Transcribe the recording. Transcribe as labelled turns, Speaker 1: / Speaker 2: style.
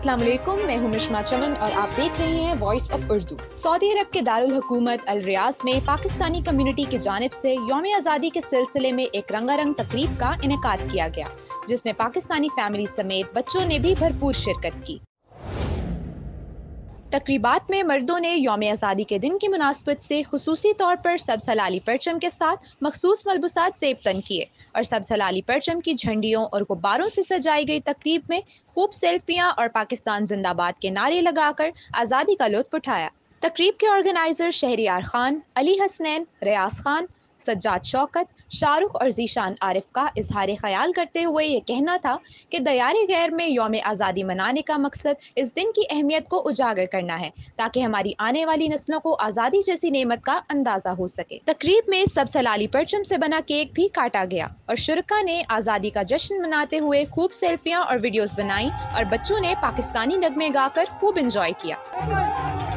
Speaker 1: अस्सलाम वालेकुम, मैं हूं मिशमा चमन और आप देख रहे हैं वॉइस ऑफ उर्दू। सऊदी अरब के दारुल हुकूमत अल रियाज में पाकिस्तानी कम्युनिटी की जानिब से यौम आज़ादी के सिलसिले में एक रंगारंग तकरीब का इनेकाद किया गया, जिसमें पाकिस्तानी फैमिली समेत बच्चों ने भी भरपूर शिरकत की। तकरीबात में मर्दों ने यौम आज़ादी के दिन की मुनासबत से खुसूसी तौर पर सब्ज़ हलाली परचम के साथ मखसूस मलबूसात ज़ेब तन किए और सब्ज़ हलाली परचम की झंडियों और गुब्बारों से सजाई गई तकरीब में खूब सेल्फियां और पाकिस्तान जिंदाबाद के नारे लगाकर आज़ादी का लुत्फ उठाया। तकरीब के ऑर्गेनाइजर शहरियार खान, अली हसनैन, रियाज खान, सज्जाद शौकत, शाहरुख और जीशान आरिफ का इजहार ख्याल करते हुए ये कहना था कि दयारे गैर में यौम आज़ादी मनाने का मकसद इस दिन की अहमियत को उजागर करना है ताकि हमारी आने वाली नस्लों को आज़ादी जैसी नेमत का अंदाजा हो सके। तकरीब में सब्ज़ हलाली परचम से बना केक भी काटा गया और शुरका ने आज़ादी का जश्न मनाते हुए खूब सेल्फियां और वीडियोस बनाई और बच्चों ने पाकिस्तानी नगमे गाकर खूब इंजॉय किया।